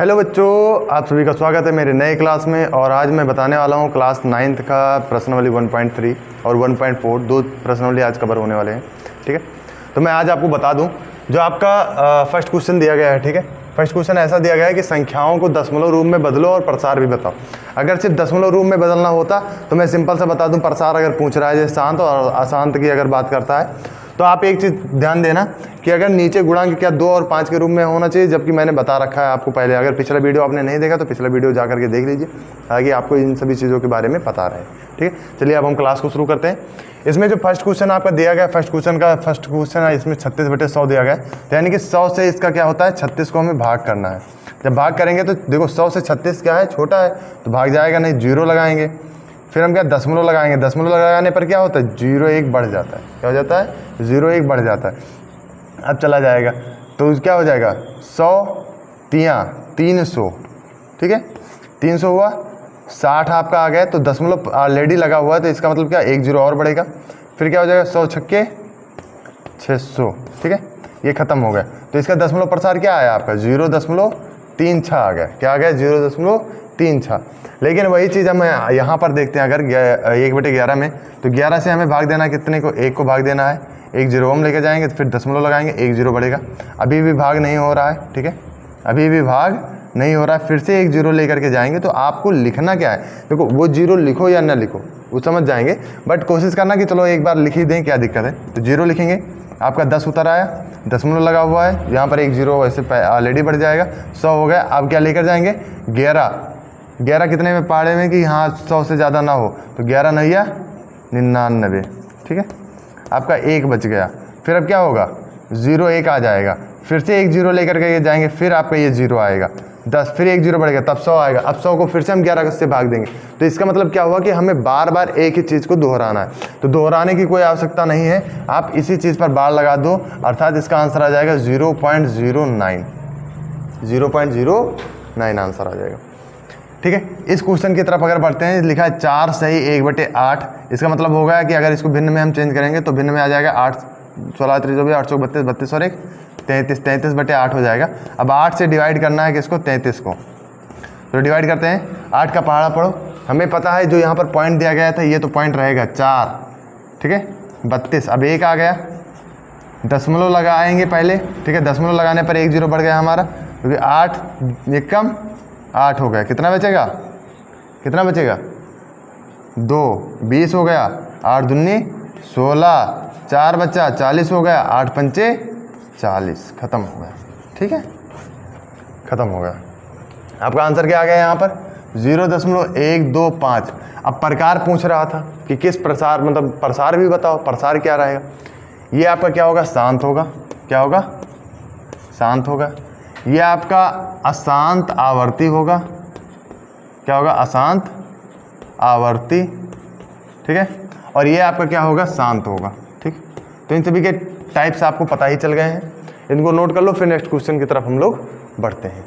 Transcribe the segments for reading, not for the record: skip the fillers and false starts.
Hello बच्चों, आप सभी का स्वागत है मेरे नए क्लास में। और आज मैं बताने वाला हूँ क्लास 9th का प्रश्नावली 1.3 और 1.4 दो प्रश्नावली आज कवर होने वाले हैं। ठीक है, तो मैं आज आपको बता दूं जो आपका फर्स्ट क्वेश्चन दिया गया है। ठीक है, फर्स्ट क्वेश्चन ऐसा दिया गया है कि संख्याओं को दशमलव रूप में बदलो और प्रसार भी बताओ। अगर सिर्फ दशमलव रूप में बदलना होता तो मैं सिंपल सा बता दूं, प्रसार अगर पूछ रहा है जैसे शांत और अशांत की अगर बात करता है तो आप एक चीज़ ध्यान देना कि अगर नीचे गुणांक क्या 2 और 5 के रूप में होना चाहिए, जबकि मैंने बता रखा है आपको पहले। अगर पिछला वीडियो आपने नहीं देखा तो पिछला वीडियो जा करके देख लीजिए ताकि आपको इन सभी चीज़ों के बारे में पता रहे। ठीक है, चलिए अब हम क्लास को शुरू करते हैं। इसमें जो फर्स्ट क्वेश्चन आपका दिया गया, फर्स्ट क्वेश्चन है, इसमें 36/100 दिया गया है। तो यानी कि 100 से इसका क्या होता है, 36 को हमें भाग करना है। जब भाग करेंगे तो देखो 100 से 36 क्या है, छोटा है तो भाग जाएगा नहीं, 0 लगाएंगे। फिर हम क्या दशमलव लगाएंगे, दशमलव लगाने पर क्या होता है 0 1 बढ़ जाता है। क्या हो जाता है, 0 1 बढ़ जाता है। अब चला जाएगा तो क्या हो जाएगा 100 300। ठीक है, 300 हुआ, 60 आपका आ गया तो दशमलव ऑलरेडी लगा हुआ है तो इसका मतलब क्या 1 0 और बढ़ेगा। फिर क्या हो जाएगा 100 छक्के 600। ठीक है, ये खत्म हो गया। तो इसका दशमलव प्रसार क्या आया आपका 0.36 आ गया। क्या आ गया 0.36। लेकिन वही चीज़ हम यहाँ पर देखते हैं, अगर 1/11 में तो 11 से हमें भाग देना है कितने को, 1 को भाग देना है। 1 0 हम लेकर जाएंगे तो फिर दशमलव लगाएंगे, 1 0 बढ़ेगा। अभी भी भाग नहीं हो रहा है। ठीक है, अभी भी भाग नहीं हो रहा है। फिर से 1 0 लेकर के जाएंगे तो आपको लिखना क्या है, देखो वो 0 लिखो या ना लिखो वो समझ जाएंगे, बट कोशिश करना कि चलो एक बार लिख ही दें, क्या दिक्कत है। तो 0 लिखेंगे, आपका 10 उतर आया, दशमलव लगा हुआ है, यहाँ पर 1 0 वैसे ऑलरेडी बढ़ जाएगा। 100 हो गया। अब क्या लेकर जाएंगे 11 कितने में पाड़े में कि हाँ 100 से ज़्यादा ना हो, तो 11 9 99। ठीक है, आपका 1 बच गया। फिर अब क्या होगा 0 1 आ जाएगा। फिर से 1 0 लेकर के जाएंगे, फिर आपका ये 0 आएगा 10, फिर 1 0 बढ़ेगा तब 100 आएगा। अब 100 को फिर से हम 11 से भाग देंगे। तो इसका मतलब क्या हुआ कि हमें बार बार एक ही चीज़ को दोहराना है। तो दोहराने की कोई आवश्यकता नहीं है, आप इसी चीज़ पर बार लगा दो, अर्थात इसका आंसर आ जाएगा 0.09 आंसर आ जाएगा। ठीक है, इस क्वेश्चन की तरफ अगर बढ़ते हैं, लिखा है 4 सही 1/8। इसका मतलब होगा कि अगर इसको भिन्न में हम चेंज करेंगे तो भिन्न में आ जाएगा 8 16 3 8 32 32 और 1 33 33/8 हो जाएगा। अब 8 से डिवाइड करना है किसको, 33 को। तो डिवाइड करते हैं, 8 का पहाड़ा पढ़ो। हमें पता है जो यहाँ पर पॉइंट दिया गया था ये तो पॉइंट रहेगा 4। ठीक है, 32। अब 1 आ गया, दशमलव लगाएंगे पहले। ठीक है, दशमलव लगाने पर 1 0 बढ़ गया हमारा, क्योंकि 8 एकम 8 हो गया। कितना बचेगा, 2 20 हो गया, 8 दूनी 16, 4 बचा 40 हो गया, 8 पंचे 40। खत्म हो गया। ठीक है, खत्म हो गया। आपका आंसर क्या आ गया यहाँ पर 0.125। अब प्रकार पूछ रहा था कि किस प्रसार, मतलब प्रसार भी बताओ, प्रसार क्या रहेगा। ये आपका क्या होगा, शांत होगा। क्या होगा, शांत होगा। ये आपका अशांत आवर्ती होगा। क्या होगा, अशांत आवर्ती। ठीक है, और ये आपका क्या होगा, शांत होगा। ठीक, तो इन सभी के टाइप्स आपको पता ही चल गए हैं, इनको नोट कर लो। फिर नेक्स्ट क्वेश्चन की तरफ हम लोग बढ़ते हैं।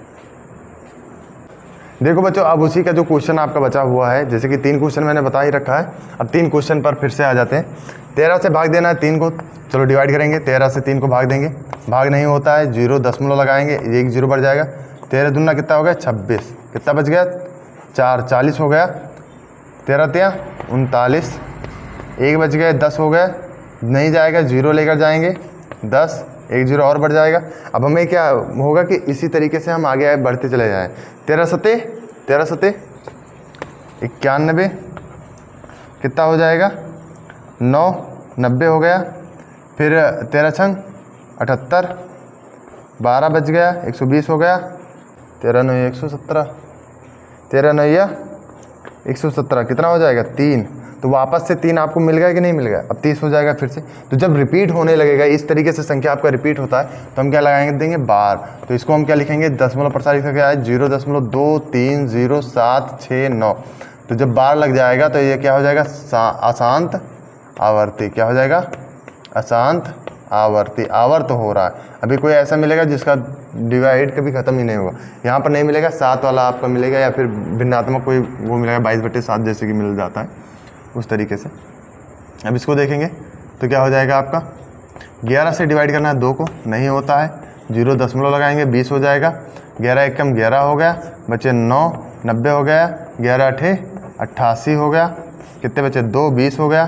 देखो बच्चों, अब उसी का जो क्वेश्चन आपका बचा हुआ है, जैसे कि 3 क्वेश्चन मैंने बता ही रखा है, अब 3 क्वेश्चन पर फिर से आ जाते हैं। 13 से भाग देना है 3 को, चलो डिवाइड करेंगे। 13 से 3 को भाग देंगे, भाग नहीं होता है, 0 दशमलव लगाएंगे, 1 0 बढ़ जाएगा। 13 दूना कितना हो गया 26, कितना बच गया 4 40 हो गया। 13 3 39, 1 बच गया, 10 हो गया, नहीं जाएगा 0 लेकर जाएंगे 10, 1 0 और बढ़ जाएगा। अब हमें क्या होगा कि इसी तरीके से हम आगे बढ़ते चले जाएं। 13 सते 91, कितना हो जाएगा 9 90 हो गया। फिर 13 छंग 78, 12 बच गया, 120 हो गया। 13 9 117, 13 9 117 कितना हो जाएगा 3। तो वापस से 3 आपको मिल गया कि नहीं मिल गया, अब 30 हो जाएगा फिर से। तो जब रिपीट होने लगेगा, इस तरीके से संख्या आपका रिपीट होता है, तो हम क्या लगाएंगे, देंगे बार। तो इसको हम क्या लिखेंगे, दशमलव प्रसार इसका क्या है 0.230769। तो जब बार लग जाएगा तो ये क्या हो जाएगा, अशांत आवर्ती। क्या हो जाएगा, अशांत आवर्ती। आवर्त हो रहा है, अभी कोई ऐसा मिलेगा जिसका डिवाइड कभी खत्म ही नहीं होगा। यहाँ पर नहीं मिलेगा, 7 वाला आपका मिलेगा, या फिर भिन्नात्मक कोई वो मिलेगा 22/7 जैसे कि मिल जाता है उस तरीके से। अब इसको देखेंगे तो क्या हो जाएगा आपका, 11 से डिवाइड करना है 2 को, नहीं होता है, 0 दशमलव लगाएंगे 20 हो जाएगा। 11 एकम 11 हो गया, बचे 9, 90 हो गया, 11 अठे 88 हो गया, कितने बचे 2, 20 हो गया,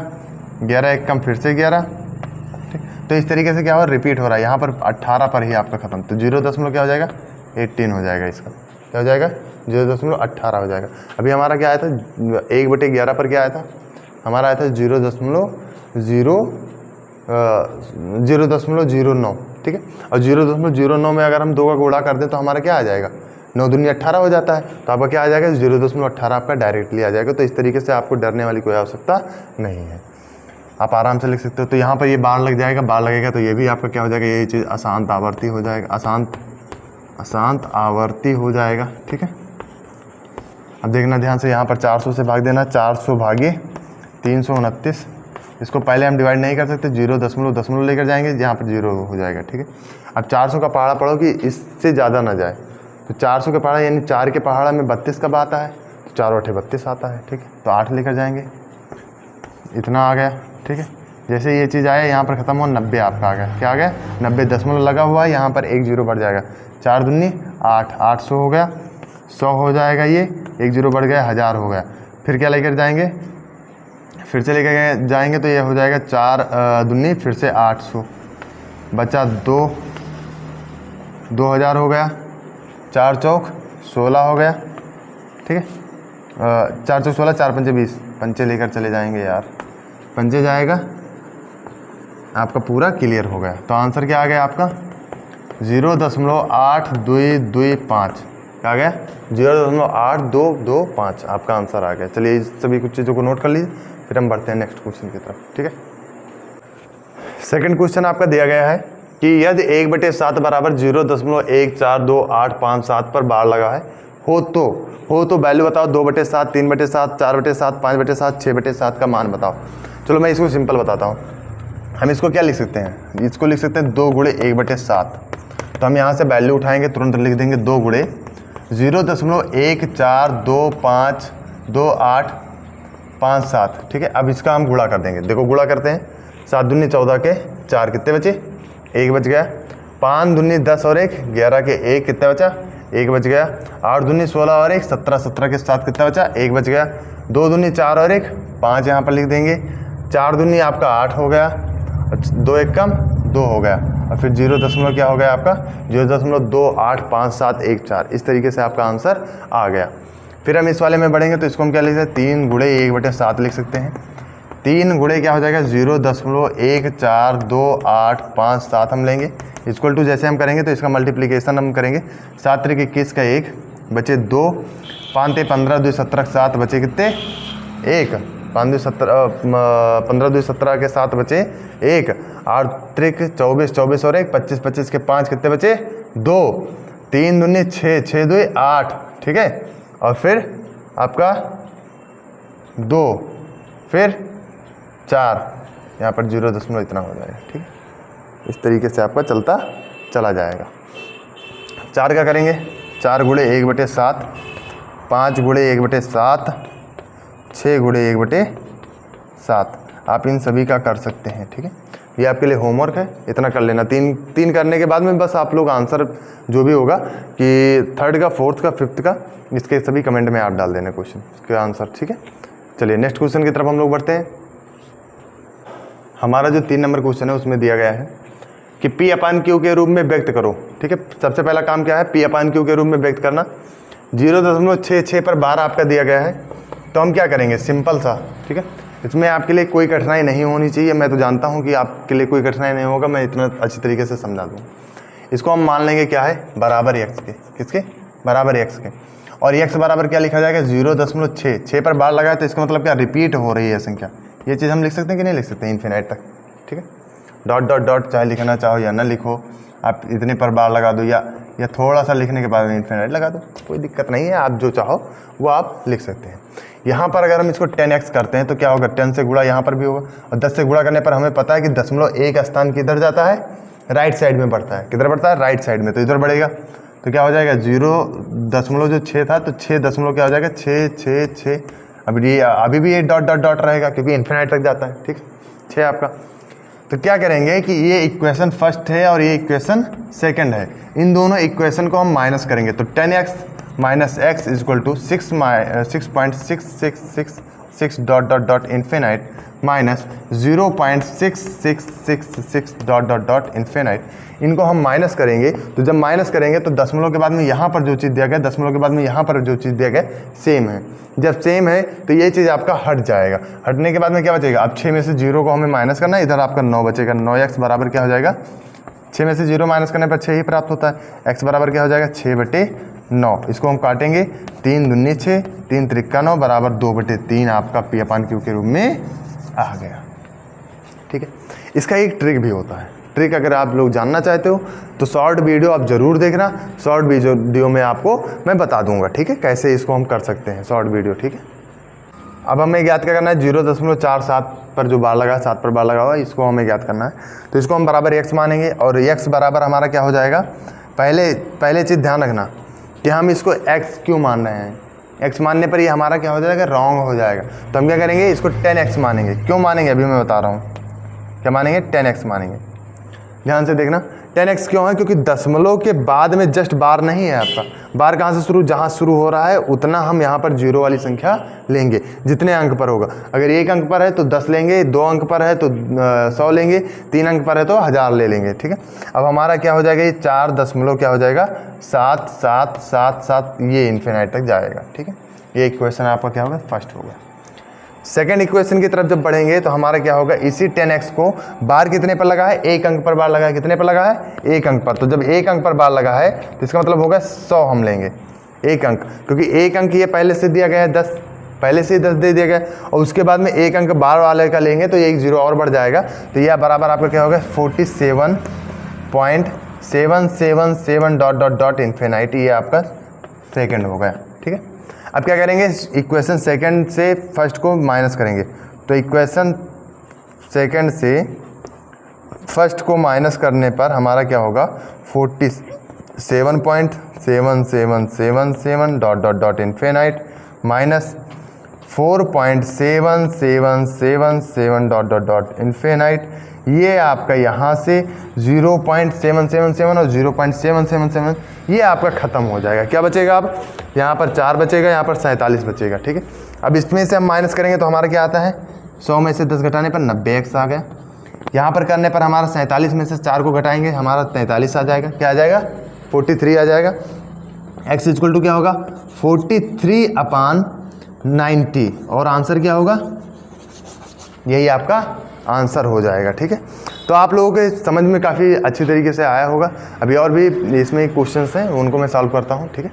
11 एकम फिर से 11। ठीक, तो इस तरीके से क्या हो रिपीट हो रहा है। यहाँ पर 18 पर ही आपका खत्म, तो 0 क्या हो जाएगा 18 हो जाएगा, इसका क्या हो जाएगा 0.18 हो जाएगा। अभी हमारा क्या आया था 1/11 पर क्या आया था, हमारा आया था 0.09। ठीक है, और 0.09 में अगर हम 2 का गुणा कर दें तो हमारा क्या आ जाएगा 9 दूनी 18 हो जाता है, तो आपका क्या आ जाएगा 0.18 आपका डायरेक्टली आ जाएगा। तो इस तरीके से आपको डरने वाली कोई आवश्यकता नहीं है, आप आराम से लिख सकते हो। तो यहाँ पर ये बार लग जाएगा, बार लगेगा तो ये भी आपका क्या हो जाएगा, ये चीज़ अशांत आवर्ती हो जाएगा, अशांत आवर्ती हो जाएगा। ठीक है, अब देखना ध्यान से, यहाँ पर 400 से भाग देना, 400 भागे 329। इसको पहले हम डिवाइड नहीं कर सकते, 0 लेकर जाएंगे, यहाँ पर 0 हो जाएगा। ठीक है, अब 400 का पहाड़ा पढ़ो कि इससे ज़्यादा ना जाए, तो 400 का पहाड़ा यानी 4 के पहाड़ा में 32 कब आता है, तो 4 8 32 आता है। ठीक है, तो 8 लेकर जाएंगे, इतना आ गया। ठीक है, जैसे ये चीज़ आया यहाँ पर ख़त्म हो 90 आपका आ गया, क्या आ गया 90 दशमलव लगा हुआ है, यहाँ पर 1 0 बढ़ जाएगा, 4 दूनी 8, 800 हो गया, 100 हो जाएगा, ये 1 0 बढ़ गया 1000 हो गया। फिर क्या लेकर जाएंगे, फिर से लेकर जाएंगे तो ये हो जाएगा 4 दूनी फिर से 800, बचा 2000 हो गया, 4 चौक 16 हो गया। ठीक है, 4 चौक 16, 4 पंचे 20, पंचे लेकर चले जाएंगे यार, पंचे जाएगा आपका पूरा क्लियर हो गया। तो आंसर क्या आ गया आपका 0.8225, क्या आ गया 0.8225 आपका आंसर आ गया। चलिए इस सभी कुछ चीज़ों को नोट कर लीजिए, फिर हम बढ़ते हैं नेक्स्ट क्वेश्चन की तरफ। ठीक है, सेकंड क्वेश्चन आपका दिया गया है कि यदि 1/7 बराबर 0.1428557 पर बार लगा है हो तो वैल्यू बताओ 2/7, 3/7, 4/7, 5/7, 6/7 का मान बताओ। चलो मैं इसको सिंपल बताता हूँ, हम इसको क्या लिख सकते हैं, इसको लिख सकते हैं 2 × 1/7। तो हम यहाँ से वैल्यू उठाएंगे, तुरंत लिख देंगे 2 × 0.14252857। ठीक है, अब इसका हम गुणा कर देंगे, देखो गुणा करते हैं, 7 दूनी 14 के 4 कितने बचे 1 बच गया, 5 दूनी 10 और 1 11 के 1 कितना बचा 1 बच गया, 8 दूनी 16 और 1 17, 17 के 7 कितना बचा 1 बच गया, 2 दूनी 4 और 1 5 यहाँ पर लिख देंगे, 4 दूनी आपका 8 हो गया, 2 1 कम 2 हो गया, और फिर 0. क्या हो गया आपका 0.285714। इस तरीके से आपका आंसर आ गया। फिर हम इस वाले में बढ़ेंगे तो इसको हम क्या लिख सकते हैं 3 × 1/7 लिख सकते हैं। 3 × क्या हो जाएगा 0.1428557 हम लेंगे, इक्वल टू जैसे हम करेंगे तो इसका मल्टीप्लिकेशन हम करेंगे, 7 × 21 का 1 बचे 2, 5 × 15 2 17 7 बचे कितने 1, 5 2 17 15 2 17 के 7 बचे 1, 8 × 24 24 और 1 25 25 के 5 कितने बचे 2, 3 दूनी 6 6 2 8। ठीक है, और फिर आपका 2 फिर 4, यहाँ पर 0. इतना हो जाएगा। ठीक है, इस तरीके से आपका चलता चला जाएगा। 4 का करेंगे, 4 × 1/7, 5 × 1/7, 6 × 1/7। आप इन सभी का कर सकते हैं। ठीक है, ये आपके लिए होमवर्क है, इतना कर लेना। 3 करने के बाद में बस आप लोग आंसर जो भी होगा कि 3rd का 4th का 5th का, इसके सभी कमेंट में आप डाल देना क्वेश्चन के आंसर। ठीक है, चलिए नेक्स्ट क्वेश्चन की तरफ हम लोग बढ़ते हैं। हमारा जो 3 नंबर क्वेश्चन है उसमें दिया गया है कि P/Q के रूप में व्यक्त करो। ठीक है, सबसे पहला काम क्या है P/Q के रूप में व्यक्त करना। 0.66 पर बार आपका दिया गया है, तो हम क्या करेंगे सिंपल सा। ठीक है, इसमें आपके लिए कोई कठिनाई नहीं होनी चाहिए, मैं तो जानता हूँ कि आपके लिए कोई कठिनाई नहीं होगा, मैं इतना अच्छी तरीके से समझा दूँ। इसको हम मान लेंगे क्या है बराबर x के, किसके बराबर x के, और x बराबर क्या लिखा जाएगा 0.6 पर बार लगाए, तो इसका मतलब क्या रिपीट हो रही है संख्या। ये चीज़ हम लिख सकते हैं कि नहीं लिख सकते इन्फिनाइट तक। ठीक है, डॉट डॉट डॉट चाहे लिखना चाहो या ना लिखो, आप इतने पर बार लगा दो या थोड़ा सा लिखने के बाद में इन्फिनाइट लगा दो, कोई दिक्कत नहीं है, आप जो चाहो वो आप लिख सकते हैं। यहाँ पर अगर हम इसको 10x करते हैं तो क्या होगा 10 से गुणा यहाँ पर भी होगा, और 10 से गुणा करने पर हमें पता है कि 0.1 स्थान किधर जाता है राइट साइड में बढ़ता है, किधर बढ़ता है राइट साइड में, तो इधर बढ़ेगा। तो क्या हो जाएगा 0.6 था तो 6 क्या हो जाएगा 6 6 6, अभी भी ये डॉट डॉट डॉट रहेगा क्योंकि इन्फिनाइट तक जाता है। ठीक है, 6 आपका, तो क्या करेंगे कि ये इक्वेशन फर्स्ट है और ये इक्वेशन सेकंड है, इन दोनों इक्वेशन को हम माइनस करेंगे। तो 10x minus x is equal to 6.6666 dot dot dot infinite minus 0.6666 dot dot dot infinite. इनको हम माइनस करेंगे, तो जब माइनस करेंगे तो दशमलव के बाद में यहाँ पर जो चीज़ दिया गया, दशमलव के बाद में यहाँ पर जो चीज़ दिया गया सेम है। जब सेम है तो ये चीज़ आपका हट जाएगा। हटने के बाद में क्या बचेगा, अब 6 में से 0 को हमें माइनस करना है, इधर आपका 9 बचेगा। 9x बराबर क्या हो जाएगा, 6 में से 0 माइनस करने पर 6 ही प्राप्त होता है। x बराबर क्या हो जाएगा, 6/9। इसको हम काटेंगे, 3 दूनी 6, 3 त्रिक्का 9 बराबर 2/3 आपका P/Q के रूप में आ गया। ठीक है, इसका एक ट्रिक भी होता है। ट्रिक अगर आप लोग जानना चाहते हो तो शॉर्ट वीडियो आप ज़रूर देखना, शॉर्ट वीडियो में आपको मैं बता दूंगा। ठीक है, कैसे इसको हम कर सकते हैं शॉर्ट वीडियो। ठीक है, अब हमें ज्ञात क्या करना है, 0.47 पर जो बार लगा है, 7 पर बार लगा हुआ है, इसको हमें ज्ञात करना है। तो इसको हम बराबर x मानेंगे और x बराबर हमारा क्या हो जाएगा, पहले चीज़ ध्यान रखना कि हम इसको x क्यों मान रहे हैं। x मानने पर ये हमारा क्या हो जाएगा, रॉन्ग हो जाएगा। तो हम क्या करेंगे, इसको 10x मानेंगे। क्यों मानेंगे अभी मैं बता रहा हूँ, क्या मानेंगे, 10x मानेंगे। ध्यान से देखना, 10x क्यों है, क्योंकि दशमलव के बाद में जस्ट बार नहीं है आपका। बार कहाँ से शुरू, जहाँ शुरू हो रहा है उतना हम यहाँ पर 0 वाली संख्या लेंगे, जितने अंक पर होगा। अगर 1 अंक पर है तो 10 लेंगे, 2 अंक पर है तो 100 लेंगे, 3 अंक पर है तो 1000 ले लेंगे। ठीक है, अब हमारा क्या हो जाएगा, ये 4 दशमलव क्या हो जाएगा, 7 7 7 7, ये इन्फिनाइट तक जाएगा। ठीक है, ये इक्वेशन आपका क्या होगा, फर्स्ट होगा। सेकेंड इक्वेशन की तरफ जब बढ़ेंगे तो हमारा क्या होगा, इसी 10x को बार कितने पर लगा है, 1 अंक पर बार लगा है। कितने पर लगा है, 1 अंक पर। तो जब 1 अंक पर बार लगा है तो इसका मतलब होगा 100 हम लेंगे, 1 अंक, क्योंकि 1 अंक ये पहले से दिया गया है 10, पहले से ही 10 दे दिया गया। और उसके बाद में 1 अंक बार वाले का लेंगे तो 1 0 और बढ़ जाएगा। तो यह बराबर आपका क्या होगा, 47.777 डॉट डॉट डॉट इन्फिनाइट। ये आपका सेकेंड हो गया। ठीक है, अब क्या करेंगे, इक्वेशन सेकंड से फर्स्ट को माइनस करेंगे। तो इक्वेशन सेकंड से फर्स्ट को माइनस करने पर हमारा क्या होगा, 47.7777 dot dot dot infinite minus 4.7777 dot dot dot infinite. ये आपका यहाँ से 0.777 और 0.777 ये आपका ख़त्म हो जाएगा। क्या बचेगा, अब यहाँ पर 4 बचेगा, यहाँ पर 47 बचेगा। ठीक है, अब इसमें से हम माइनस करेंगे तो हमारा क्या आता है, 100 में से 10 घटाने पर 90x आ गया। यहाँ पर करने पर हमारा 47 में से 4 को घटाएंगे, हमारा 43 आ जाएगा। क्या आ जाएगा, 43 आ जाएगा। x इक्वल टू क्या होगा, 43/90 और आंसर क्या होगा, यही आपका आंसर हो जाएगा। ठीक है, तो आप लोगों के समझ में काफ़ी अच्छी तरीके से आया होगा। अभी और भी इसमें क्वेश्चंस हैं, उनको मैं सॉल्व करता हूँ। ठीक है,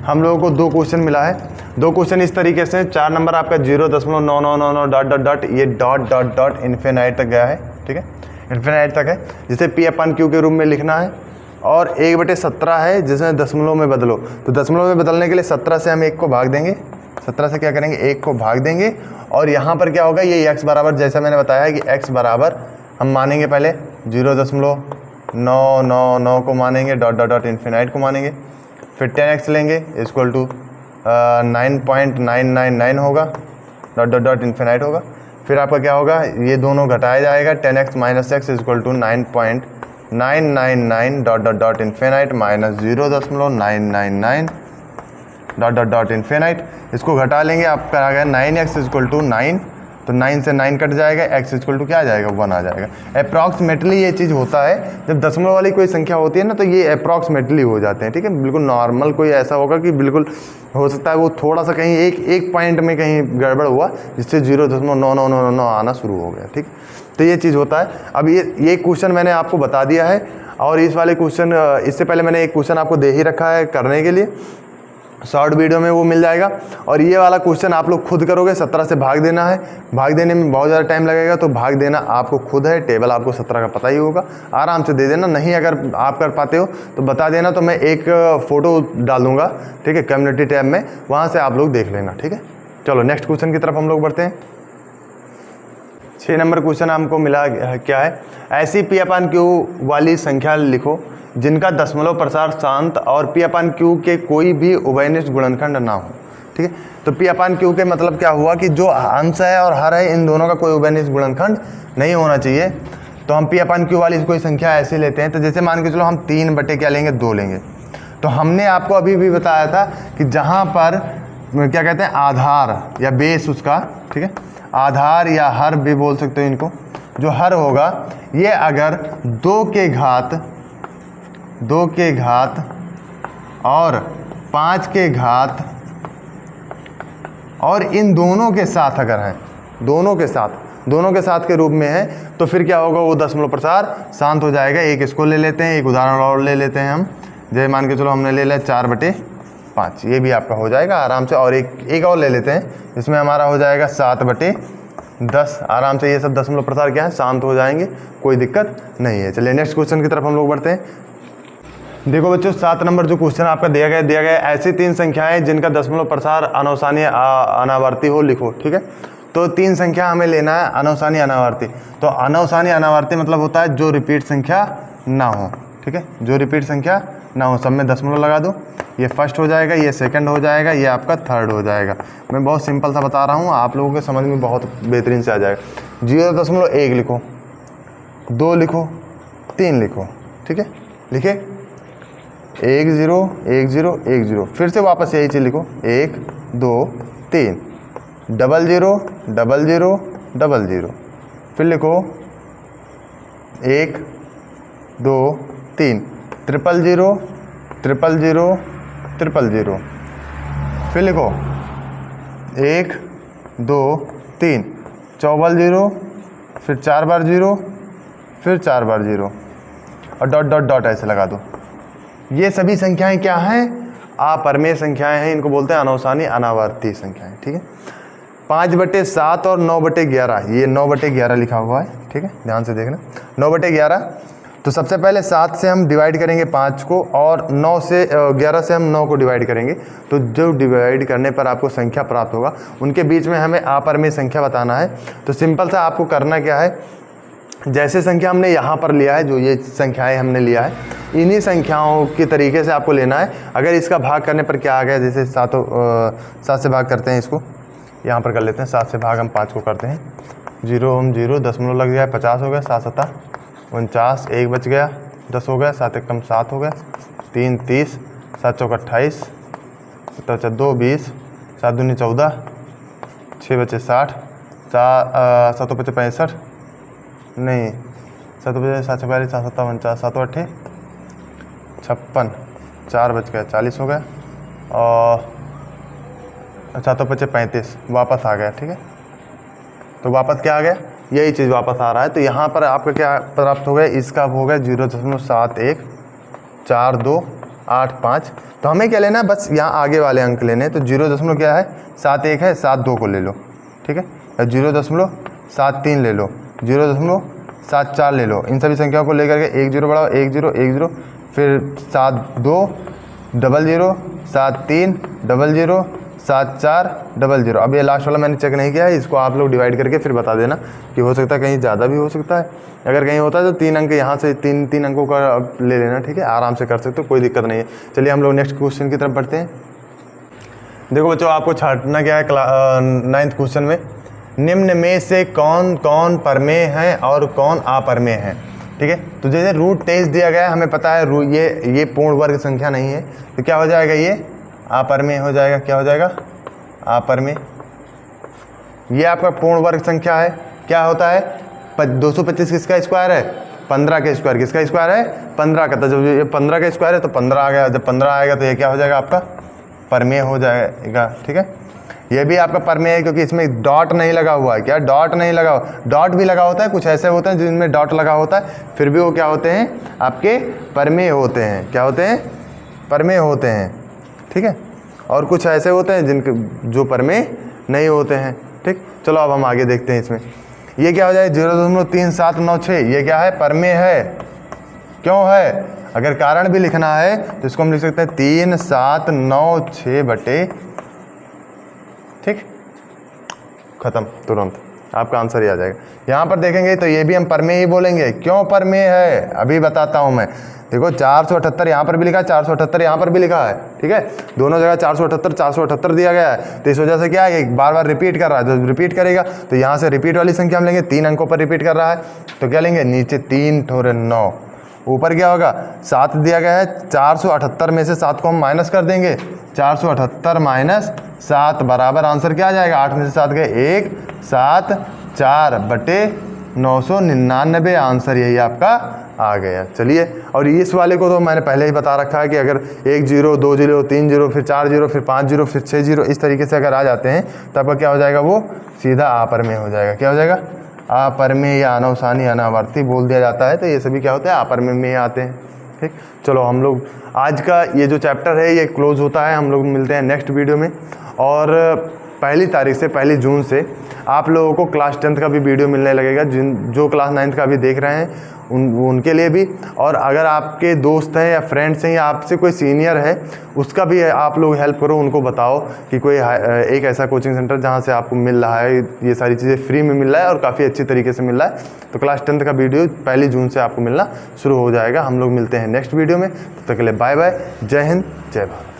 हम लोगों को 2 क्वेश्चन मिला है। 2 क्वेश्चन इस तरीके से, 4 नंबर आपका 0.9999 डॉट डॉट डॉट, ये डॉट डॉट डॉट इन्फिनाइट तक गया है। ठीक है, इन्फिनाइट तक है, जिसे P/Q के रूप में लिखना है। और 1/17 है जिसमें दशमलव में बदलो। तो दशमलव में बदलने के लिए 17 से हम 1 को भाग देंगे, 17 से क्या करेंगे, 1 को भाग देंगे। और यहाँ पर क्या होगा, ये x बराबर, जैसा मैंने बताया है कि x बराबर हम मानेंगे पहले 0.999 को मानेंगे, डॉट डॉट डॉट इन्फिनाइट को मानेंगे, फिर 10x लेंगे इक्वल टू 9.999 होगा, डॉट डॉट डॉट इन्फिनाइट होगा। फिर आपका क्या होगा, ये दोनों घटाया जाएगा, 10x minus x equal to 9.999 dot dot dot infinite minus 0.999 dot dot dot infinite. इसको घटा लेंगे, आपका आ गया 9x इक्वल टू 9, तो 9 से 9 कट जाएगा, x इक्वल टू क्या आ जाएगा, 1 आ जाएगा। अप्रॉक्सीमेटली ये चीज़ होता है, जब दशमलव वाली कोई संख्या होती है ना, तो ये अप्रॉक्सीमेटली हो जाते हैं। ठीक है, बिल्कुल नॉर्मल कोई ऐसा होगा कि बिल्कुल हो सकता है वो थोड़ा सा कहीं एक पॉइंट में कहीं गड़बड़ हुआ, जिससे 0.9999 आना शुरू हो गया। ठीक, तो ये चीज़ होता है। अब ये क्वेश्चन मैंने आपको बता दिया है, और इस वाले क्वेश्चन, इससे पहले मैंने एक क्वेश्चन आपको दे ही रखा है करने के लिए, शॉर्ट वीडियो में वो मिल जाएगा। और ये वाला क्वेश्चन आप लोग खुद करोगे, 17 से भाग देना है। भाग देने में बहुत ज़्यादा टाइम लगेगा, तो भाग देना आपको खुद है, टेबल आपको 17 का पता ही होगा, आराम से दे देना। नहीं अगर आप कर पाते हो तो बता देना, तो मैं एक फ़ोटो डाल दूँगा, ठीक है, कम्युनिटी टैब में, वहाँ से आप लोग देख लेना। ठीक है, चलो नेक्स्ट क्वेश्चन की तरफ हम लोग बढ़ते हैं। 6 नंबर क्वेश्चन हमको मिला क्या है, ऐसी P/Q वाली संख्या लिखो जिनका दशमलव प्रसार शांत और P/Q के कोई भी उभयनिष्ठ गुणनखंड ना हो। ठीक है। तो पी अपान क्यू के मतलब क्या हुआ कि जो अंश है और हर है इन दोनों का कोई उभयनिष्ठ गुणनखंड नहीं होना चाहिए। तो हम पी अपान क्यू वाली कोई संख्या ऐसी लेते हैं। तो जैसे मान के चलो हम 3 बटे क्या लेंगे, 2 लेंगे। तो हमने आपको अभी भी बताया था कि जहाँ पर क्या कहते हैं आधार या बेस उसका, ठीक है, आधार या हर भी बोल सकते हो इनको, जो हर होगा ये अगर 2 के घात और 5 के घात और इन दोनों के साथ अगर है, दोनों के साथ के रूप में है, तो फिर क्या होगा, वो दशमलव प्रसार शांत हो जाएगा। एक इसको ले लेते हैं, एक उदाहरण और ले लेते हैं हम। जैसे मान के चलो हमने ले लिया 4/5, ये भी आपका हो जाएगा आराम से। और एक और ले लेते हैं, इसमें हमारा हो जाएगा 7/10। आराम से ये सब दशमलव प्रसार क्या है, शांत हो जाएंगे, कोई दिक्कत नहीं है। चलिए नेक्स्ट क्वेश्चन की तरफ हम लोग बढ़ते हैं। देखो बच्चों 7 नंबर जो क्वेश्चन आपका दिया गया ऐसी 3 संख्याएं जिनका दशमलव प्रसार अनवसानी अनावर्ती हो, लिखो। ठीक है, तो 3 संख्या हमें लेना है अनवसानी अनावर्ती। तो अनवसानी अनावर्ती मतलब होता है जो रिपीट संख्या ना हो। ठीक है, जो रिपीट संख्या ना हो, सब में दशमलव लगा दो। ये फर्स्ट हो जाएगा, ये सेकंड हो जाएगा, ये आपका थर्ड हो जाएगा। मैं बहुत सिंपल सा बता रहा हूँ, आप लोगों के समझ में बहुत बेहतरीन से आ जाएगा। 0.1 लिखो, 2 लिखो, 3 लिखो। ठीक है, लिखे 1 0 1 0 1 0। फिर से वापस यही चीज़ लिखो, 1 2 3, 0 0 0 0 0 0। फिर लिखो 1 2 3, 0 0 0 0 0 0। फिर लिखो 1 2 3, 4 0, फिर 4 बार 0, फिर 4 बार 0 और डॉट डॉट डॉट ऐसे लगा दो। ये सभी संख्याएं क्या हैं, अपरिमेय संख्याएं हैं। इनको बोलते हैं अनवसानी अनावर्ती संख्याएं। ठीक है, 5/7 और 9/11, ये 9/11 लिखा हुआ है। ठीक है, ध्यान से देखना, 9/11। तो सबसे पहले 7 से हम डिवाइड करेंगे 5 को, और 11 से हम 9 को डिवाइड करेंगे। तो जो डिवाइड करने पर आपको संख्या प्राप्त होगा, उनके बीच में हमें अपरिमेय संख्या बताना है। तो सिंपल सा आपको करना क्या है, जैसे संख्या हमने यहाँ पर लिया है, जो ये संख्याएं हमने लिया है, इन्हीं संख्याओं के तरीके से आपको लेना है। अगर इसका भाग करने पर क्या आ गया, जैसे 7 से भाग करते हैं, इसको यहाँ पर कर लेते हैं। 7 से भाग हम 5 को करते हैं, 0 दशमलव लग गया, 50 हो गया, 7 7 49, 1 बच गया, 10 हो गया, 7 1 कम 7 हो गया, 3 30, 7 चौक 28, 7 2 20, 7 दूनी 14, 6 बचे 60, 7 बचे 65, नहीं 7 बजे 7 42, 7 7 49, 7 8 56, 4 बच गया, 40 हो गया, और 7 बचे 35, वापस आ गया। ठीक है, तो वापस क्या आ गया, यही चीज़ वापस आ रहा है। तो यहाँ पर आपका क्या प्राप्त हो गया, इसका हो गया 0.71 4 2 8 5। तो हमें क्या लेना है, बस यहाँ आगे वाले अंक लेने हैं। तो 0. क्या है, 71 है, 72 को ले लो। ठीक है, 0.73 ले लो, 0.74 ले लो। इन सभी संख्याओं को लेकर के 1 0 बढ़ाओ, 1 0 1 0, फिर 7 2 0 0, 7 3 0 0, 7 4 0 0। अब ये लास्ट वाला मैंने चेक नहीं किया है, इसको आप लोग डिवाइड करके फिर बता देना कि हो सकता है कहीं ज़्यादा भी हो सकता है। अगर कहीं होता है तो 3 अंक यहाँ से 3 अंकों का ले लेना। ठीक है, आराम से कर सकते हो, कोई दिक्कत नहीं है। चलिए हम लोग नेक्स्ट क्वेश्चन की तरफ बढ़ते हैं। देखो बच्चों, आपको छांटना क्या है 9th क्वेश्चन में, निम्न में से कौन कौन परमेय है और कौन अपरमेय है। ठीक है, तो जैसे √23 दिया गया है, हमें पता है ये पूर्ण वर्ग संख्या नहीं है, तो क्या हो जाएगा, ये अपरमेय हो जाएगा। क्या हो जाएगा, अपरमेय। ये आपका पूर्ण वर्ग संख्या है। क्या होता है, 225 किसका स्क्वायर है, 15 का स्क्वायर। किसका स्क्वायर है, 15 का। तो जब ये 15 का स्क्वायर है तो 15 आ गया। जब 15 आएगा तो ये क्या हो जाएगा, आपका परमेय हो जाएगा। ठीक है, ये भी आपका परमेय है क्योंकि इसमें डॉट नहीं लगा हुआ है। क्या डॉट नहीं लगा हुआ, डॉट भी लगा होता है, कुछ ऐसे होते हैं जिनमें डॉट लगा होता है, फिर भी वो क्या होते हैं, आपके परमेय होते हैं। क्या होते हैं, परमेय होते हैं। ठीक है, और कुछ ऐसे होते हैं जिनके जो परमेय नहीं होते हैं। ठीक, चलो अब हम आगे देखते हैं। इसमें ये क्या हो जाए, 0.3796, ये क्या है, परमेय है। क्यों है, अगर कारण भी लिखना है तो इसको हम लिख सकते हैं 3796 बटे, ठीक, खत्म तुरंत। आपका आंसर ये आ जाएगा। यहाँ पर देखेंगे तो ये भी हम परमेय ही बोलेंगे। क्यों परमेय है अभी बताता हूँ मैं। देखो 478 यहाँ पर भी लिखा है, 478 यहाँ पर भी लिखा है, ठीक है, दोनों जगह 478 दिया गया है। तो इस वजह से क्या है, बार बार रिपीट कर रहा है, तो रिपीट करेगा तो यहाँ से रिपीट वाली संख्या हम लेंगे, 3 अंकों पर रिपीट कर रहा है तो क्या लेंगे, नीचे 3 ठोरे 9, ऊपर क्या होगा 7 दिया गया है। 478 में से 7 को हम माइनस कर देंगे, 478 माइनस 7 बराबर आंसर क्या आ जाएगा, 8 में से 7 गए 1, 7 4 बटे 999 आंसर यही आपका आ गया। चलिए, और इस वाले को तो मैंने पहले ही बता रखा है कि अगर 1 0 2 0 3 0 फिर 4 0 फिर 5 0 फिर 6 0 इस तरीके से अगर आ जाते हैं तब क्या हो जाएगा, वो सीधा अपरमेय हो जाएगा। क्या हो जाएगा, अपरमेय या अनवसानी अनावर्ती बोल दिया जाता है। तो ये सभी क्या होते हैं, अपरमेय में आते हैं। ठीक, चलो हम लोग आज का ये जो चैप्टर है ये क्लोज होता है। हम लोग मिलते हैं नेक्स्ट वीडियो में। और 1 तारीख से 1 जून से आप लोगों को क्लास 10th का भी वीडियो मिलने लगेगा, जो क्लास 9th का भी देख रहे हैं उनके लिए भी। और अगर आपके दोस्त हैं या फ्रेंड्स हैं या आपसे कोई सीनियर है उसका भी आप लोग हेल्प करो, उनको बताओ कि कोई एक ऐसा कोचिंग सेंटर जहां से आपको मिल रहा है, ये सारी चीज़ें फ्री में मिल रहा है और काफ़ी अच्छी तरीके से मिल रहा है। तो क्लास 10th का वीडियो 1 जून से आपको मिलना शुरू हो जाएगा। हम लोग मिलते हैं नेक्स्ट वीडियो में, तब तक के लिए बाय बाय, जय हिंद, जय भारत।